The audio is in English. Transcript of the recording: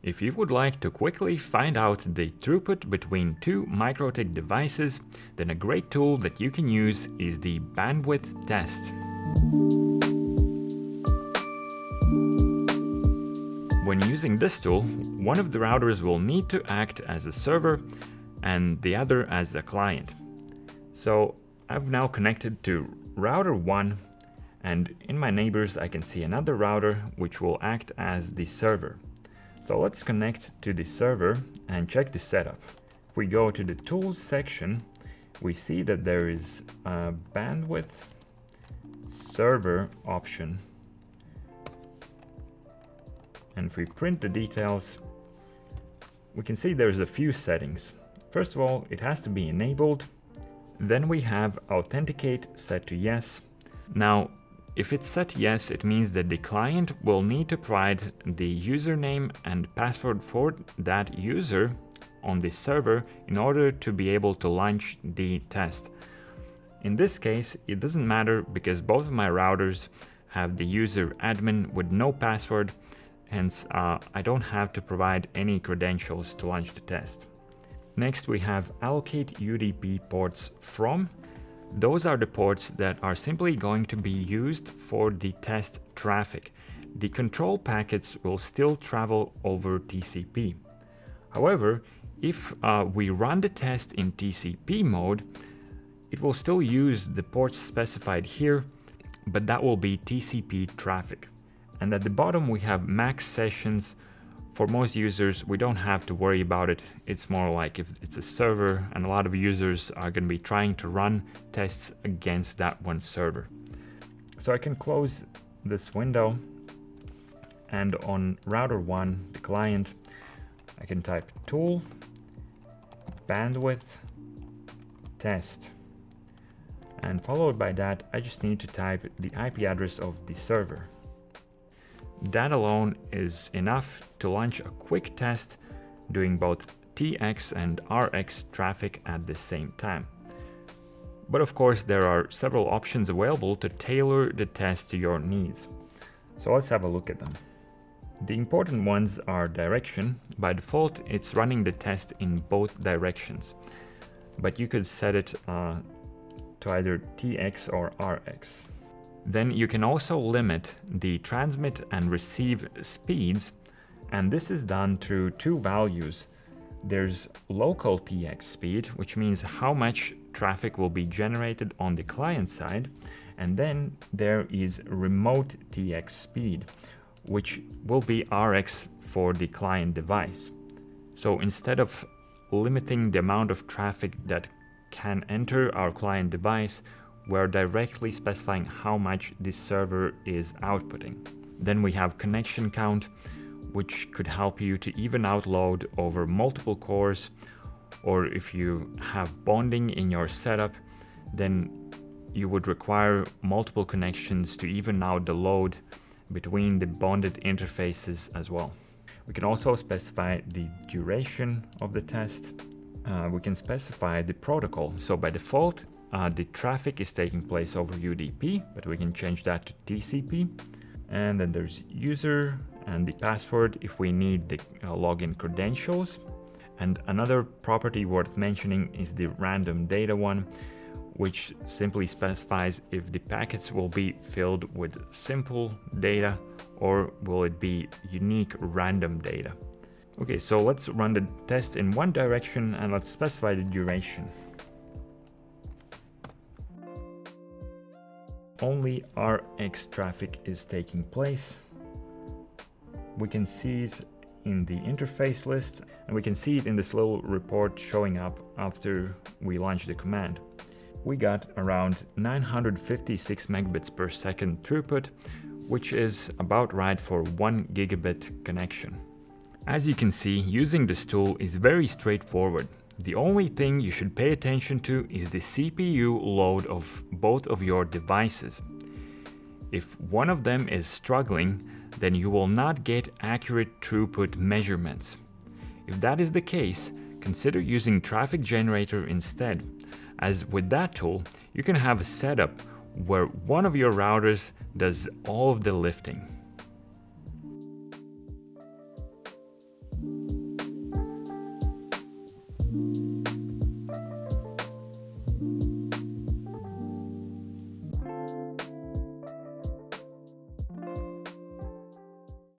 If you would like to quickly find out the throughput between two MikroTik devices, then a great tool that you can use is the bandwidth test. When using this tool, one of the routers will need to act as a server and the other as a client. So I've now connected to router 1, and in my neighbors I can see another router which will act as the server. So let's connect to the server and check the setup. If we go to the tools section, we see that there is a bandwidth server option. And if we print the details, we can see there's a few settings. First of all, it has to be enabled. Then we have authenticate set to yes. Now, if it's set yes, it means that the client will need to provide the username and password for that user on the server in order to be able to launch the test. In this case, it doesn't matter because both of my routers have the user admin with no password, hence I don't have to provide any credentials to launch the test. Next, we have allocate UDP ports from. Those are the ports that are simply going to be used for the test traffic. The control packets will still travel over TCP. However, if we run the test in TCP mode, it will still use the ports specified here, but that will be TCP traffic. And at the bottom we have max sessions. For most users, we don't have to worry about it. It's more like if it's a server and a lot of users are going to be trying to run tests against that one server. So I can close this window, and on router 1, the client, I can type tool bandwidth test, and followed by that I just need to type the IP address of the server. That alone is enough to launch a quick test doing both TX and RX traffic at the same time. But of course, there are several options available to tailor the test to your needs. So let's have a look at them. The important ones are direction. By default, it's running the test in both directions, but you could set it to either TX or RX. Then you can also limit the transmit and receive speeds, and this is done through two values. There's local TX speed, which means how much traffic will be generated on the client side, and then there is remote TX speed, which will be RX for the client device. So instead of limiting the amount of traffic that can enter our client device, we're directly specifying how much this server is outputting. Then we have connection count, which could help you to even out load over multiple cores, or if you have bonding in your setup, then you would require multiple connections to even out the load between the bonded interfaces as well. We can also specify the duration of the test. We can specify the protocol. So by default, the traffic is taking place over UDP, but we can change that to TCP. And then there's user and the password if we need the login credentials. And another property worth mentioning is the random data one, which simply specifies if the packets will be filled with simple data or will it be unique random data. Okay, so let's run the test in one direction and let's specify the duration. Only RX traffic is taking place. We can see it in the interface list, and we can see it in this little report showing up after we launch the command. We got around 956 megabits per second throughput, which is about right for 1 gigabit connection. As you can see, using this tool is very straightforward. The only thing you should pay attention to is the CPU load of both of your devices. If one of them is struggling, then you will not get accurate throughput measurements. If that is the case, consider using Traffic Generator instead, as with that tool, you can have a setup where one of your routers does all of the lifting.